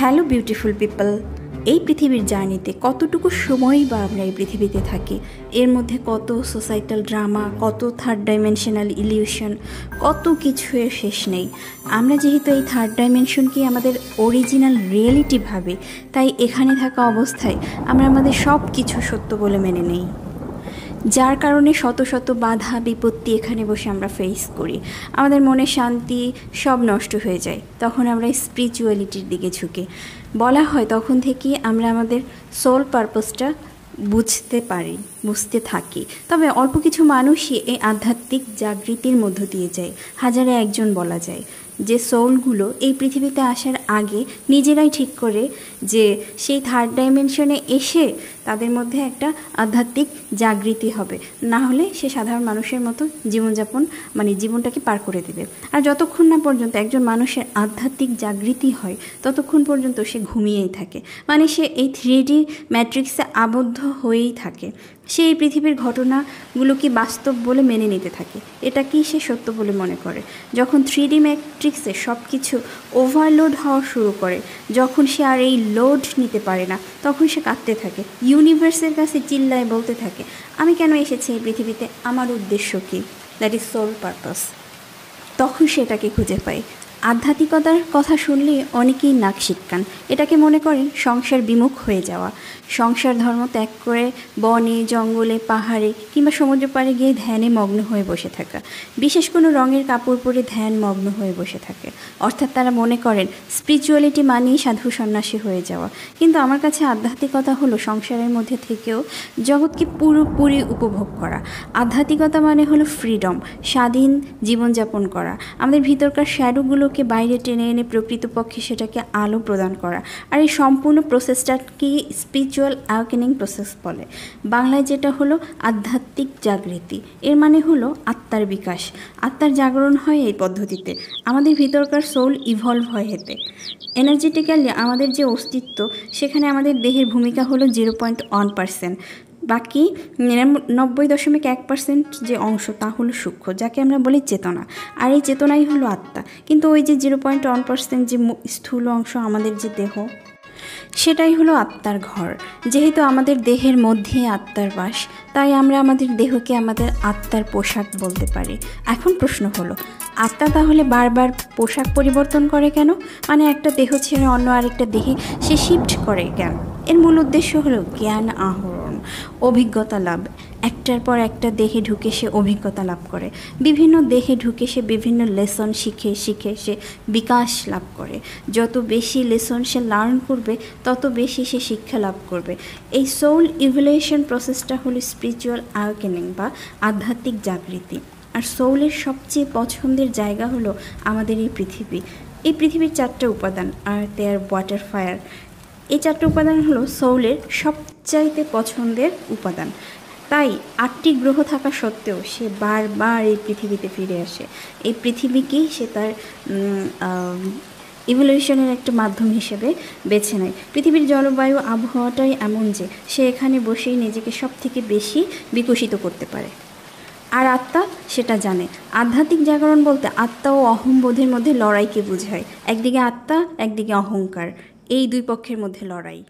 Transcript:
Hello beautiful people. এই পৃথিবীর জার্নিতে কতটুকু সময়ই বা আমরা এই পৃথিবীতে থাকি, এর মধ্যে কত সোসাইটাল ড্রামা, কত থার্ড ডাইমেনশনাল ইলিউশন, কত কিছুর শেষ নেই। আমরা যেহেতু এই থার্ড ডাইমেনশনকে আমাদের অরিজিনাল রিয়েলিটি ভাবি, তাই এখানে থাকা অবস্থায় আমরা আমাদের সব কিছু সত্য বলে মেনে নেই, যার কারণে শত শত বাধা বিপত্তি এখানে বসে আমরা ফেস করি। আমাদের মনে শান্তি সব নষ্ট হয়ে যায়। তখন আমরা স্পিরিচুয়ালিটির দিকে ঝুঁকি। বলা হয় তখন থেকেই আমরা আমাদের সোল পারপাসটা বুঝতে থাকি। তবে অল্প কিছু মানুষই এই আধ্যাত্মিক জাগৃতির মধ্য দিয়ে যায়, হাজারে একজন বলা যায়, যে সোলগুলো এই পৃথিবীতে আসার আগে নিজেরাই ঠিক করে যে সেই থার্ড ডাইমেনশনে এসে তাদের মধ্যে একটা আধ্যাত্মিক জাগৃতি হবে, না হলে সে সাধারণ মানুষের মতো জীবনযাপন জীবনটাকে পার করে দেবে। আর যতক্ষণ না পর্যন্ত একজন মানুষের আধ্যাত্মিক জাগৃতি হয় ততক্ষণ পর্যন্ত সে ঘুমিয়েই থাকে, সে এই 3D ম্যাট্রিক্সে আবদ্ধ হয়েই থাকে। সে এই পৃথিবীর ঘটনাগুলোকে বাস্তব বলে মেনে নিতে থাকে, এটাকেই সে সত্য বলে মনে করে। যখন 3D ম্যাট্রিক্সে সব কিছু ওভারলোড হওয়া শুরু করে, যখন সে আর এই লোড নিতে পারে না, তখন সে কাঁদতে থাকে, ইউনিভার্সের কাছে চিল্লায় বলতে থাকে, আমি কেন এসেছি এই পৃথিবীতে, আমার উদ্দেশ্য কী, দ্যাট ইজ সোল পারপাস। তখন সে এটাকে খুঁজে পায়। আধ্যাত্মিকতার কথা শুনলে অনেকেই নাক সিটকান, এটাকে মনে করেন সংসার বিমুখ হয়ে যাওয়া, সংসার ধর্ম ত্যাগ করে বনে জঙ্গলে পাহাড়ে কিংবা সমুদ্র পাড়ে গিয়ে ধ্যানে মগ্ন হয়ে বসে থাকা, বিশেষ কোনো রঙের কাপড় পরে ধ্যান মগ্ন হয়ে বসে থাকে। অর্থাৎ তারা মনে করেন স্পিরিচুয়ালিটি মানেই সাধু সন্ন্যাসী হয়ে যাওয়া। কিন্তু আমার কাছে আধ্যাত্মিকতা হলো সংসারের মধ্যে থেকেও জগৎকে পুরোপুরি উপভোগ করা। আধ্যাত্মিকতা মানে হলো ফ্রিডম, স্বাধীন জীবনযাপন করা, আমাদের ভিতরকার শ্যাডোগুলোকে বাইরে টেনে এনে প্রকৃতপক্ষে সেটাকে আলো প্রদান করা। আর এই সম্পূর্ণ প্রসেসটাকে স্পিরিচুয়াল অ্যাওয়েকেনিং প্রসেস বলে, বাংলায় যেটা হলো আধ্যাত্মিক জাগৃতি। এর মানে হলো আত্মার বিকাশ, আত্মার জাগরণ হয় এই পদ্ধতিতে। আমাদের ভিতরকার সোল ইভলভ হয় হেতে। এনার্জেটিক্যালি আমাদের যে অস্তিত্ব, সেখানে আমাদের দেহের ভূমিকা হলো 0.1%, বাকি 99.1% যে অংশ তা হলো সূক্ষ্ম, যাকে আমরা বলি চেতনা। আর এই চেতনাই হলো আত্মা। কিন্তু ওই যে 0.1% যে স্থূল অংশ, আমাদের যে দেহ, সেটাই হলো আত্মার ঘর। যেহেতু আমাদের দেহের মধ্যে আত্মার বাস, তাই আমরা আমাদের দেহকে আমাদের আত্মার পোশাক বলতে পারি। এখন প্রশ্ন হলো, আত্মা তাহলে বারবার পোশাক পরিবর্তন করে কেন? একটা দেহ ছেড়ে অন্য আরেকটা দেহে সে শিফট করে কেন? এর মূল উদ্দেশ্য হলো জ্ঞান আহরণ, অভিজ্ঞতা লাভ। একটার পর একটা দেহে ঢুকে সে অভিজ্ঞতা লাভ করে, বিভিন্ন দেহে ঢুকে সে বিভিন্ন লেসন শিখে সে বিকাশ লাভ করে। যত বেশি লেসন সে লার্ন করবে, তত বেশি সে শিক্ষা লাভ করবে। এই সোল ইভলিউশন প্রসেসটা হলো স্পিরিচুয়াল অ্যাওয়েকেনিং বা আধ্যাত্মিক জাগৃতি। আর সোলের সবচেয়ে পছন্দের জায়গা হলো আমাদের এই পৃথিবী। এই পৃথিবীর 4টা উপাদান, আর্থ, এয়ার, ওয়াটার, ফায়ার। এই 4টা উপাদান হলো সোলের সবচাইতে পছন্দের উপাদান। তাই 8টি গ্রহ থাকা সত্ত্বেও সে বারবার এই পৃথিবীতে ফিরে আসে। এই পৃথিবীকেই সে তার ইভলিউশনের একটা মাধ্যম হিসেবে বেছে নেয়। পৃথিবীর জলবায়ু আবহাওয়াটাই এমন যে সে এখানে বসেই নিজেকে সব থেকে বেশি বিকশিত করতে পারে। আর আত্মা সেটা জানে। আধ্যাত্মিক জাগরণ বলতে আত্মা ও অহংবোধের মধ্যে লড়াইকে বোঝায়। একদিকে আত্মা, একদিকে অহংকার, এই দুই পক্ষের মধ্যে লড়াই।